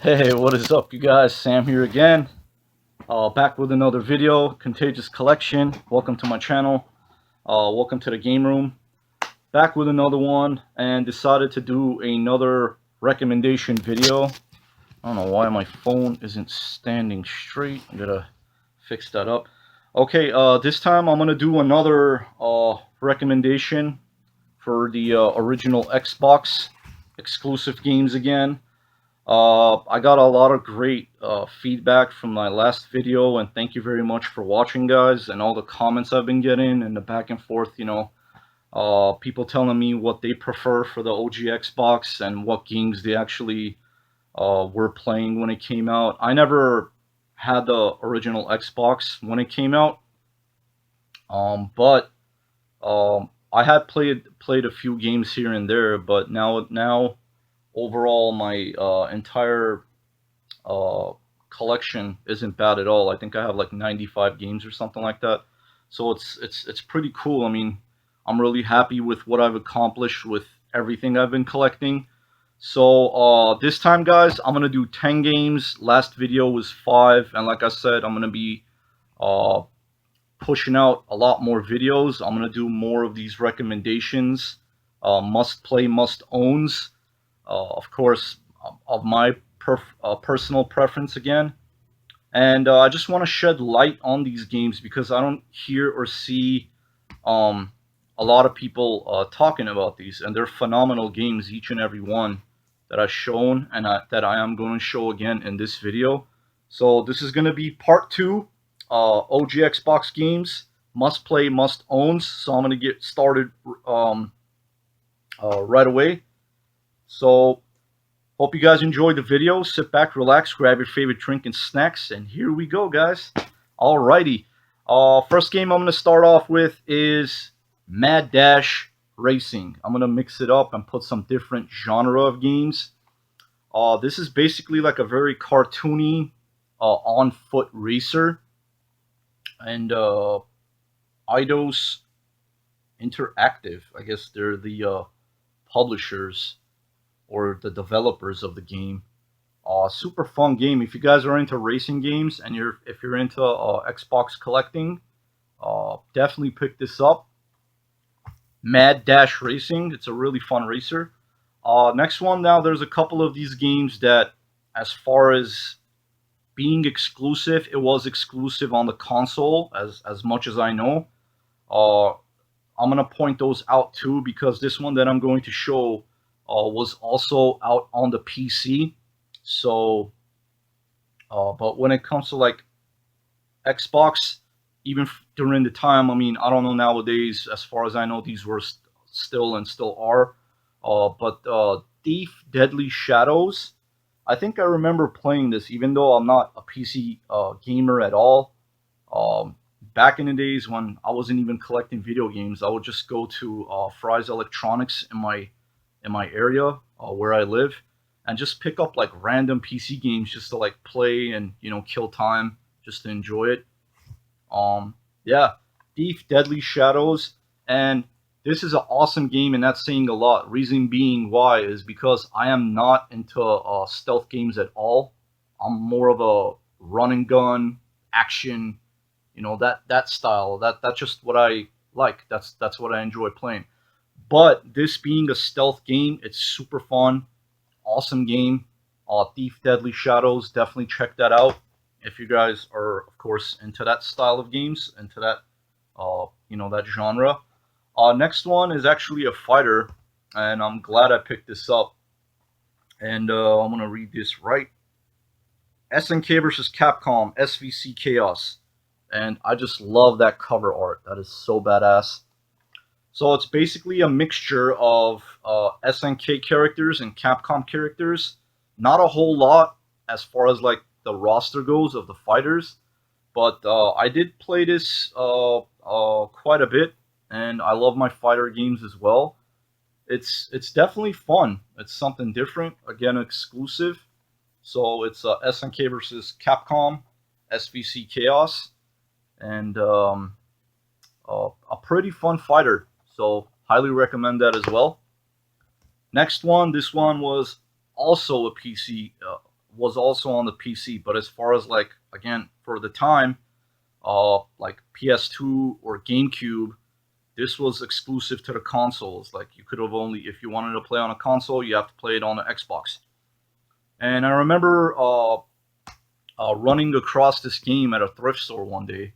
Hey, what is up, you guys? Sam here again. Back with another video, Contagious Collection. Welcome to my channel. Welcome to the game room. Back with another one, and decided to do another recommendation video. I don't know why my phone isn't standing straight. I'm gonna fix that up. Okay, this time I'm gonna do another recommendation for the original Xbox exclusive games again. I got a lot of great feedback from my last video, and thank you very much for watching, guys, and all the comments I've been getting and the back and forth, people telling me what they prefer for the OG Xbox and what games they actually were playing when it came out. I never had the original Xbox when it came out, but I had played a few games here and there, but now overall my entire collection isn't bad at all. I think I have like 95 games or something like that. So it's pretty cool. I mean, I'm really happy with what I've accomplished with everything I've been collecting. So this time, guys, I'm gonna do 10 games. Last video was 5, and like I said, I'm gonna be uh, pushing out a lot more videos. I'm gonna do more of these recommendations, must play, must owns, of course, of my personal preference again. And I just want to shed light on these games because I don't hear or see um, a lot of people talking about these, and they're phenomenal games, each and every one that I've shown and that I am going to show again in this video. So this is going to be part 2, OG Xbox games, must play, must owns. So I'm going to get started right away. So hope you guys enjoyed the video. Sit back, relax, grab your favorite drink and snacks, and here we go, guys. Alrighty. First game I'm going to start off with is Mad Dash Racing. I'm going to mix it up and put some different genre of games. This is basically like a very cartoony on-foot racer. And Eidos Interactive, I guess they're the publishers or the developers of the game. Super fun game. If you guys are into racing games and if you're into Xbox collecting, definitely pick this up. Mad Dash Racing. It's a really fun racer. Next one, now there's a couple of these games that, as far as being exclusive, it was exclusive on the console, as much as I know. I'm gonna point those out too, because this one that I'm going to show was also out on the PC. So, but when it comes to like Xbox, even during the time, I mean, I don't know nowadays. As far as I know, these were still and still are. But Thief Deadly Shadows, I think I remember playing this, even though I'm not a PC gamer at all. Back in the days when I wasn't even collecting video games, I would just go to Fry's Electronics in my area where I live, and just pick up like random PC games just to like play and kill time, just to enjoy it. Yeah, Thief Deadly Shadows, and this is an awesome game, and that's saying a lot. Reason being why is because I am not into stealth games at all. I'm more of a run and gun action, that style. That's just what I like. That's what I enjoy playing. But this being a stealth game, it's super fun, awesome game. Thief Deadly Shadows, definitely check that out if you guys are, of course, into that style of games, into that, that genre. Next one is actually a fighter, and I'm glad I picked this up. And I'm gonna read this right. SNK versus Capcom SVC Chaos, and I just love that cover art. That is so badass. So it's basically a mixture of SNK characters and Capcom characters. Not a whole lot as far as like the roster goes of the fighters, but I did play this quite a bit, and I love my fighter games as well. It's definitely fun. It's something different. Again, exclusive. So it's SNK versus Capcom SVC Chaos, and a pretty fun fighter. So highly recommend that as well. Next one, this one was also a PC, was also on the PC. But as far as like again for the time, like PS2 or GameCube, this was exclusive to the consoles. Like you could have only, if you wanted to play on a console, you have to play it on the Xbox. And I remember running across this game at a thrift store one day,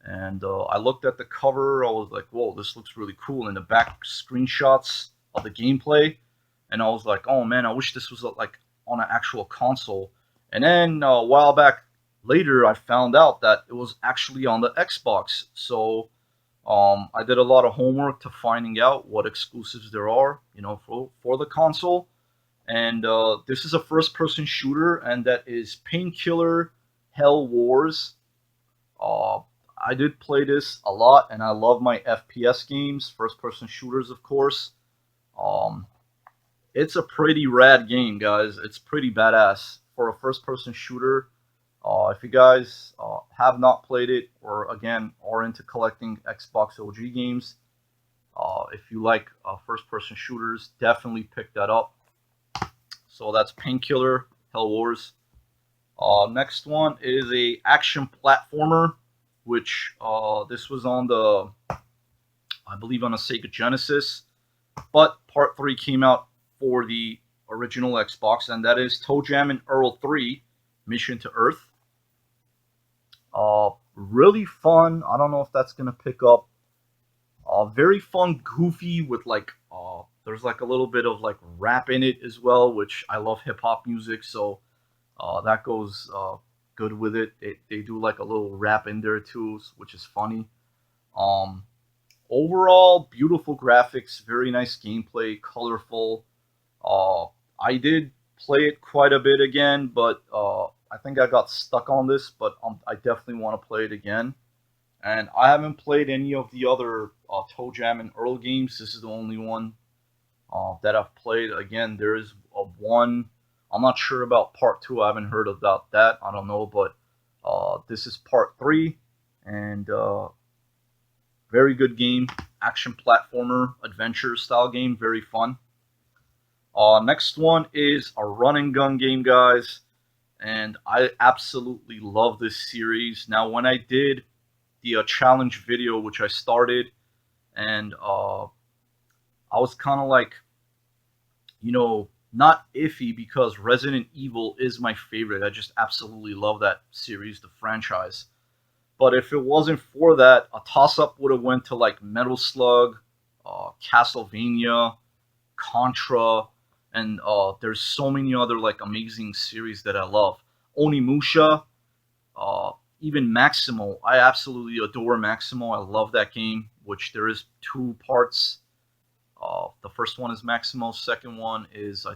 and I looked at the cover. I was like, "Whoa, this looks really cool!" And the back screenshots of the gameplay, and I was like, "Oh man, I wish this was like on an actual console." And then a while back later, I found out that it was actually on the Xbox. So I did a lot of homework to finding out what exclusives there are, for the console. And this is a first-person shooter, and that is Painkiller Hell Wars. Uh, I did play this a lot, and I love my FPS games, first-person shooters, of course. Um, it's a pretty rad game, guys. It's pretty badass for a first-person shooter. If you guys have not played it, or again are into collecting Xbox OG games, if you like first-person shooters, definitely pick that up. So that's Painkiller Hell Wars. Next one is a action platformer, which this was on the, I believe, on a Sega Genesis, but Part 3 came out for the original Xbox, and that is ToeJam and Earl 3: Mission to Earth. Really fun. I don't know if that's gonna pick up. Very fun, goofy with like there's like a little bit of like rap in it as well, which I love hip hop music, so that goes good with it. They do like a little rap in there too, which is funny. Um, Overall, beautiful graphics, very nice gameplay, colorful. Uh, I did play it quite a bit again, but I think I got stuck on this. But I definitely want to play it again. And I haven't played any of the other ToeJam and Earl games. This is the only one that I've played. Again, there is a one. I'm not sure about part two. I haven't heard about that. I don't know, but this is part three, and very good game, action platformer, adventure style game, very fun. Next one is a run and gun game, guys, and I absolutely love this series. Now, when I did the challenge video, which I started, and I was kind of like, not iffy because Resident Evil is my favorite. I just absolutely love that series, the franchise. But if it wasn't for that, a toss up would have went to like Metal Slug, Castlevania, Contra, and there's so many other like amazing series that I love. Onimusha, uh, even Maximo. I absolutely adore Maximo. I love that game, which there is two parts. The first one is Maximo. Second one is I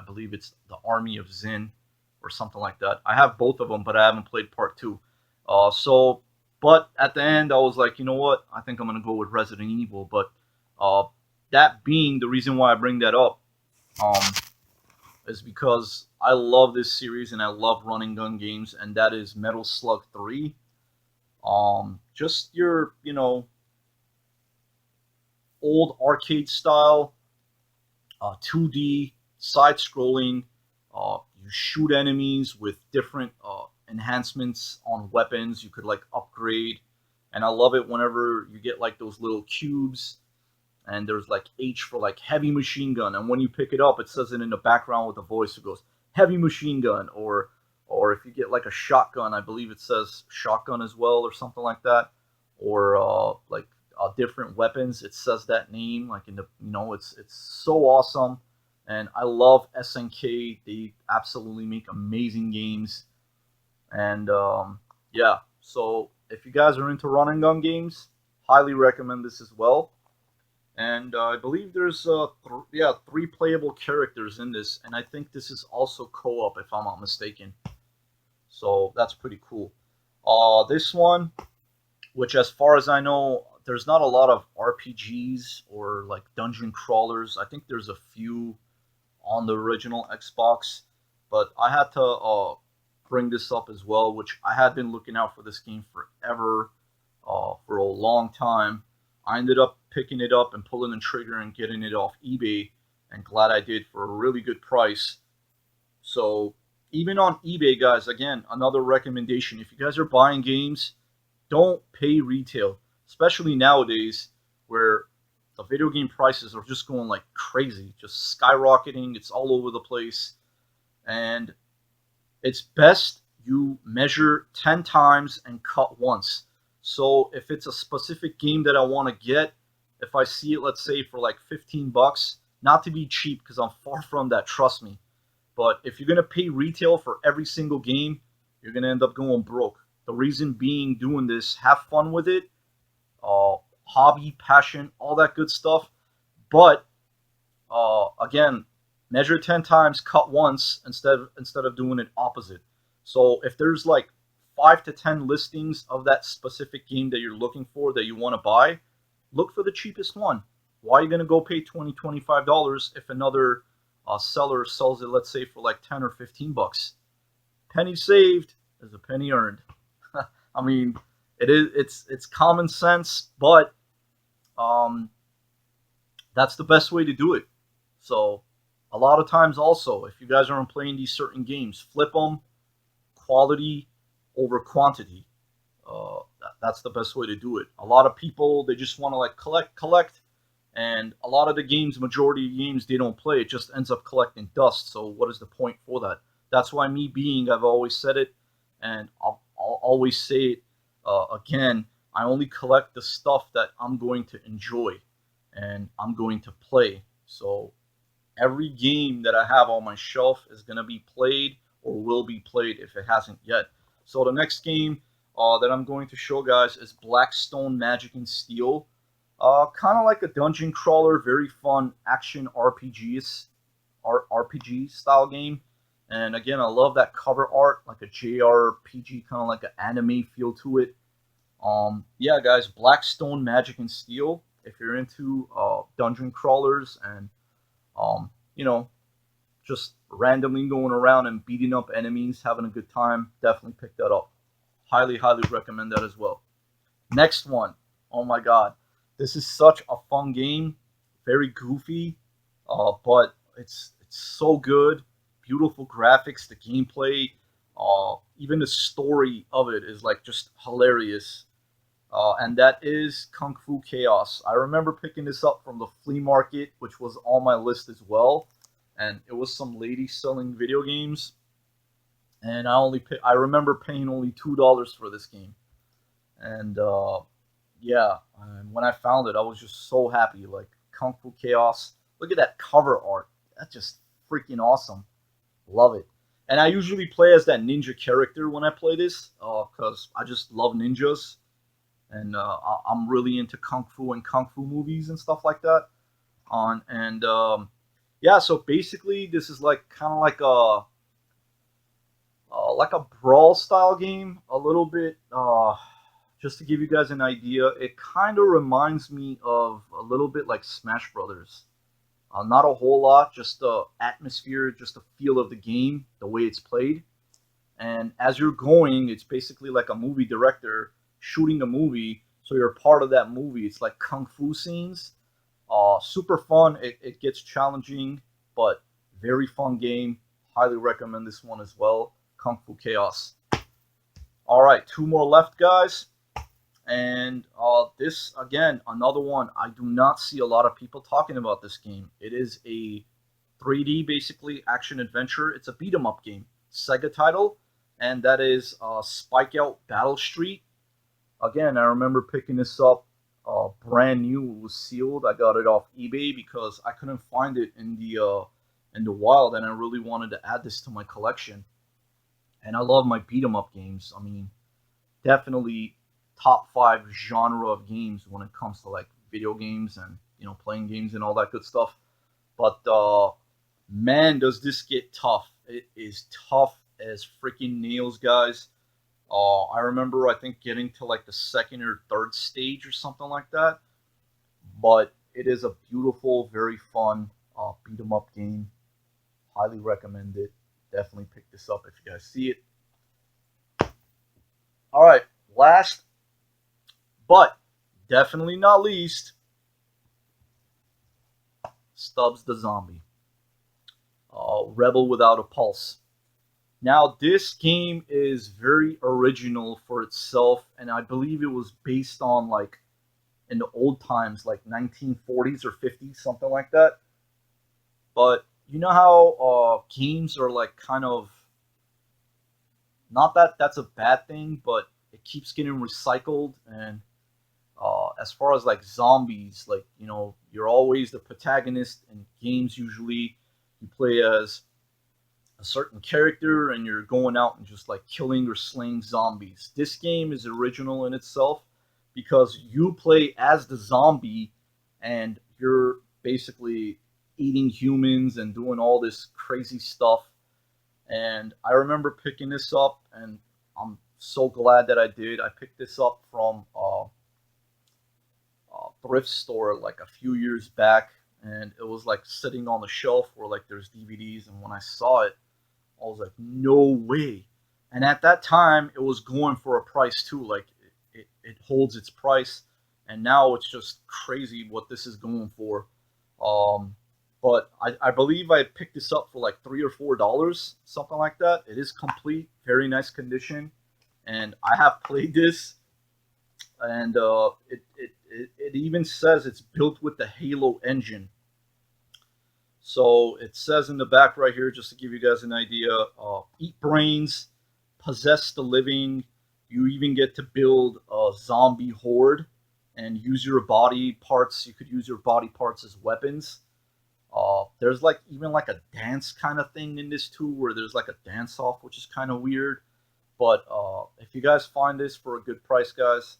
believe it's the Army of Zin or something like that. I have both of them, but I haven't played part two. But at the end, I was like, you know what? I think I'm gonna go with Resident Evil. But uh, that being the reason why I bring that up, um, is because I love this series and I love running gun games, and that is Metal Slug 3. Just your, old arcade style, 2D side scrolling. You shoot enemies with different enhancements on weapons. You could like upgrade, and I love it whenever you get like those little cubes, and there's like H for like heavy machine gun, and when you pick it up, it says it in the background with a voice. It goes heavy machine gun, or if you get like a shotgun, I believe it says shotgun as well, or something like that, or like different weapons. It says that name like in the it's so awesome, and I love SNK. They absolutely make amazing games, and yeah. So if you guys are into run and gun games, highly recommend this as well. And I believe there's three playable characters in this, and I think this is also co-op if I'm not mistaken. So that's pretty cool. This one, which as far as I know, there's not a lot of RPGs or like dungeon crawlers. I think there's a few on the original Xbox, but I had to bring this up as well, which I had been looking out for this game forever, for a long time. I ended up picking it up and pulling the trigger and getting it off eBay, and glad I did for a really good price. So Even on eBay, guys, again, another recommendation. If you guys are buying games, don't pay retail, especially nowadays where the video game prices are just going like crazy, just skyrocketing. It's all over the place. And it's best you measure 10 times and cut once. So if it's a specific game that I want to get, if I see it, let's say for like 15 bucks, not to be cheap because I'm far from that, trust me. But if you're going to pay retail for every single game, you're going to end up going broke. The reason being doing this, have fun with it, hobby, passion, all that good stuff. But again, measure 10 times, cut once instead of doing it opposite. So if there's like 5 to 10 listings of that specific game that you're looking for that you want to buy, look for the cheapest one. Why are you going to go pay $20, $25 if another seller sells it, let's say, for like 10 or 15 bucks? Penny saved is a penny earned. I mean, it's common sense, but um, that's the best way to do it. So a lot of times also, if you guys aren't playing these certain games, flip them, quality over quantity. That's the best way to do it. A lot of people, they just want to like collect, and a lot of the games, majority of games they don't play, it just ends up collecting dust. So what is the point for that? That's why me being, I've always said it, and I'll always say it again. I only collect the stuff that I'm going to enjoy and I'm going to play. So every game that I have on my shelf is going to be played or will be played if it hasn't yet. So the next game that I'm going to show guys is Blackstone Magic and Steel. Kind of like a dungeon crawler, very fun action RPG style game. And again, I love that cover art, like a JRPG, kind of like an anime feel to it. Yeah, guys, Blackstone Magic and Steel. If you're into dungeon crawlers and um, you know, just randomly going around and beating up enemies, having a good time, definitely pick that up. Highly, highly recommend that as well. Next one. Oh my god. This is such a fun game. Very goofy, but it's so good. Beautiful graphics, the gameplay, even the story of it is like just hilarious. And that is Kung Fu Chaos. I remember picking this up from the flea market, which was on my list as well. And it was some lady selling video games, and I remember paying only $2 for this game. And yeah, and when I found it, I was just so happy. Like Kung Fu Chaos. Look at that cover art. That's just freaking awesome. Love it. And I usually play as that ninja character when I play this, because I just love ninjas, and I'm really into kung fu and kung fu movies and stuff like that. On and Yeah, so basically this is like kind of like a brawl style game, a little bit. Just to give you guys an idea, it kind of reminds me of a little bit like Smash Brothers. Not a whole lot, just the atmosphere, just the feel of the game, the way it's played. And as you're going, it's basically like a movie director shooting a movie, so you're part of that movie. It's like kung fu scenes. Super fun. It gets challenging, but very fun game. Highly recommend this one as well. Kung Fu Chaos. All right, two more left, guys. And this, again, another one. I do not see a lot of people talking about this game. It is a 3D, basically, action adventure. It's a beat 'em up game. Sega title. And that is Spike Out Battle Street. Again, I remember picking this up brand new. It was sealed. I got it off eBay because I couldn't find it in the wild, and I really wanted to add this to my collection. And I love my beat 'em up games. I mean, definitely top five genre of games when it comes to like video games and playing games and all that good stuff. But man, does this get tough! It is tough as freaking nails, guys. I remember, I think, getting to like the second or third stage or something like that. But it is a beautiful, very fun beat 'em up game. Highly recommend it. Definitely pick this up if you guys see it. All right, last but definitely not least, Stubbs the Zombie. Rebel Without a Pulse. Now, this game is very original for itself, and I believe it was based on like in the old times, like 1940s or 50s, something like that. But you know how games are like kind of, not that that's a bad thing, but it keeps getting recycled. And as far as like zombies, like you're always the protagonist in games. Usually, you play as a certain character and you're going out and just like killing or slaying zombies. This game is original in itself because you play as the zombie and you're basically eating humans and doing all this crazy stuff. And I remember picking this up, and I'm so glad that I did. I picked this up from a thrift store like a few years back, and it was like sitting on the shelf where like there's DVDs. And when I saw it, I was like, no way. And at that time, it was going for a price too. Like it holds its price, and now it's just crazy what this is going for. Um, but I believe I picked this up for like $3 or $4, something like that. It is complete, very nice condition, and I have played this, and it even says it's built with the Halo engine. So it says in the back right here, just to give you guys an idea, eat brains, possess the living. You even get to build a zombie horde and use your body parts. You could use your body parts as weapons. There's like even like a dance kind of thing in this too, where there's like a dance off, which is kind of weird. But if you guys find this for a good price, guys,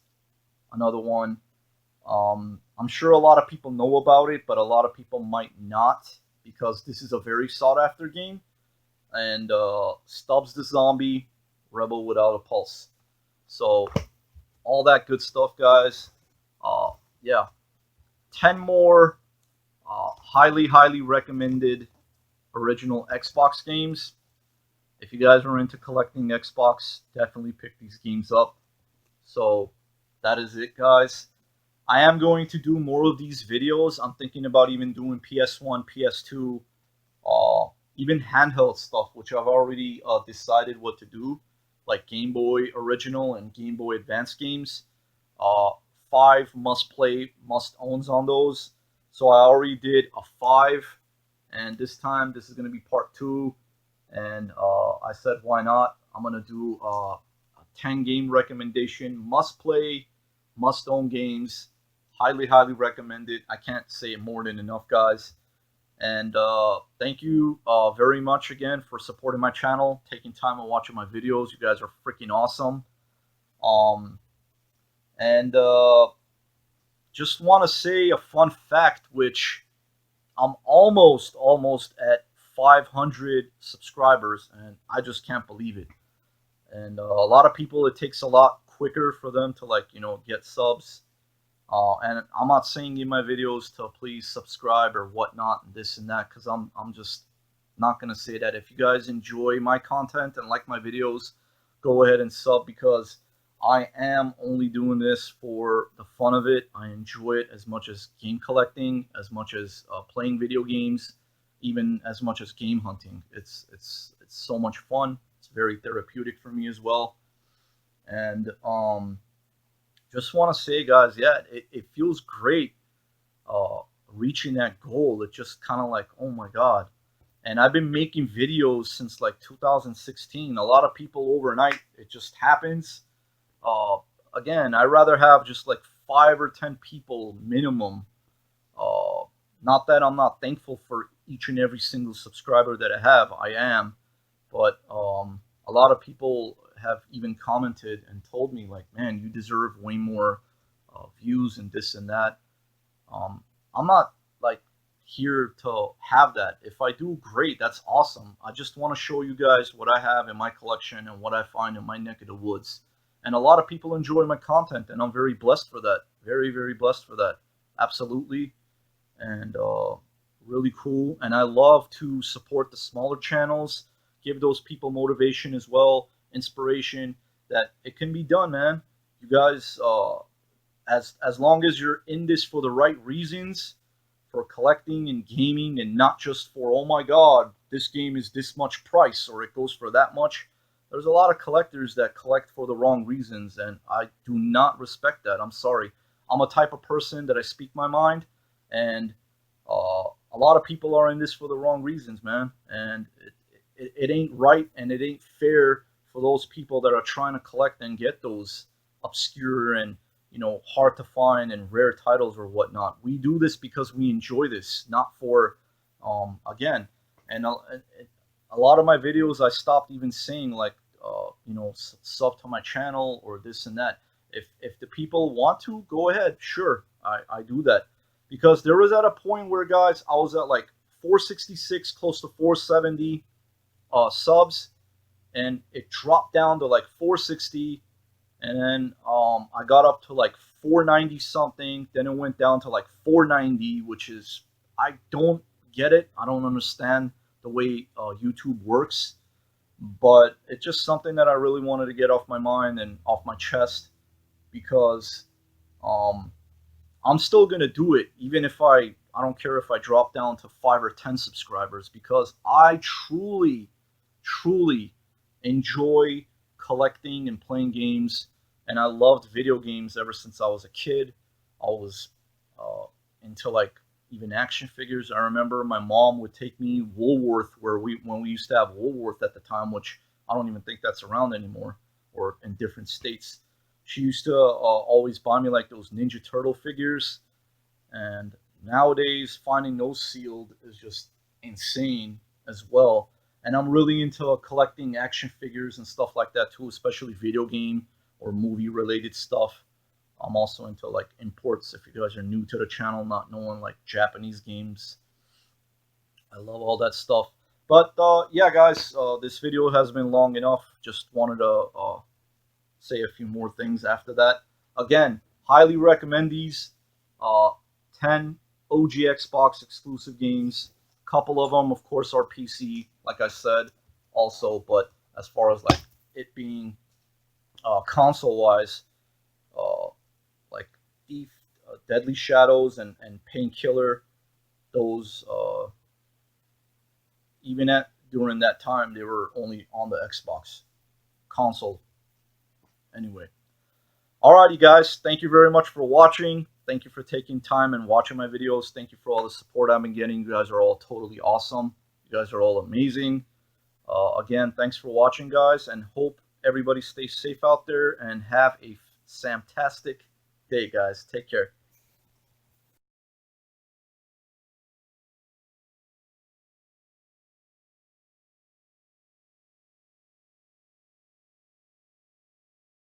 another one. I'm sure a lot of people know about it, but a lot of people might not because this is a very sought after game. And Stubbs the Zombie, Rebel Without a Pulse. So, all that good stuff, guys. Uh, yeah, 10 more highly recommended original Xbox games. If you guys are into collecting Xbox, definitely pick these games up. So, that is it, guys. I am going to do more of these videos. I'm thinking about even doing PS1, PS2, uh, even handheld stuff, which I've already decided what to do, like Game Boy Original and Game Boy Advance games. Uh, 5 must play, must owns on those. So I already did a 5, and this time this is going to be part 2. And I said, why not? I'm going to do a 10 game recommendation, must play, must own games. Highly recommend it. I can't say it more than enough, guys. And thank you very much again for supporting my channel, taking time and watching my videos. You guys are freaking awesome. Um, and just want to say a fun fact, which I'm almost at 500 subscribers, and I just can't believe it. And a lot of people, it takes a lot quicker for them to like get subs. And I'm not saying in my videos to please subscribe or whatnot and this and that, because I'm just not gonna say that. If you guys enjoy my content and like my videos, go ahead and sub, because I am only doing this for the fun of it. I enjoy it as much as game collecting, as much as playing video games, even as much as game hunting. It's so much fun. It's very therapeutic for me as well. And just want to say, guys, yeah, it feels great uh, reaching that goal. It's just kind of like, oh my God. And I've been making videos since like 2016. A lot of people overnight, it just happens. Uh, Again, I'd rather have just like 5 or 10 people minimum. Uh, Not that I'm not thankful for each and every single subscriber that I have. I am. But a lot of people have even commented and told me, like, man, you deserve way more views and this and that. I'm not like here to have that. If I do, great, that's awesome. I just want to show you guys what I have in my collection and what I find in my neck of the woods. And a lot of people enjoy my content, and I'm very blessed for that. Very blessed for that. Absolutely. And really cool. And I love to support the smaller channels, give those people motivation as well, inspiration that it can be done, man. You guys, as long as you're in this for the right reasons, for collecting and gaming, and not just for, oh my god, this game is this much price or it goes for that much. There's a lot of collectors that collect for the wrong reasons, and I do not respect that. I'm sorry. I'm a type of person that I speak my mind, and a lot of people are in this for the wrong reasons, man. And it ain't right, and it ain't fair for those people that are trying to collect and get those obscure and hard to find and rare titles or whatnot. We do this because we enjoy this, not for again. And a lot of my videos, I stopped even saying like sub to my channel or this and that. If the people want to, go ahead, sure, I do that, because there was at a point where, guys, I was at like 466, close to 470 subs, and it dropped down to like 460, and then I got up to like 490 something. Then it went down to like 490, which is, I don't get it. I don't understand the way YouTube works, but it's just something that I really wanted to get off my mind and off my chest, because I'm still gonna do it, even if I don't care if I drop down to 5 or 10 subscribers, because I truly enjoy collecting and playing games, and I loved video games ever since I was a kid. I was into like even action figures. I remember my mom would take me Woolworth, when we used to have Woolworth at the time, which I don't even think that's around anymore, or in different states. She used to always buy me like those Ninja Turtle figures, and nowadays finding those sealed is just insane as well. And I'm really into collecting action figures and stuff like that too, especially video game or movie related stuff. I'm also into like imports. If you guys are new to the channel, not knowing like Japanese games, I love all that stuff. But yeah, guys, this video has been long enough. Just wanted to say a few more things after that. Again, highly recommend these 10 OG Xbox exclusive games. A couple of them, of course, are PC, like I said, also. But as far as like it being console-wise, like Thief, Deadly Shadows, and Painkiller, those even at during that time, they were only on the Xbox console. Anyway, alrighty, guys, thank you very much for watching. Thank you for taking time and watching my videos. Thank you for all the support I've been getting. You guys are all totally awesome. You guys are all amazing. Again, thanks for watching, guys, and hope everybody stays safe out there and have a fantastic day, guys. Take care.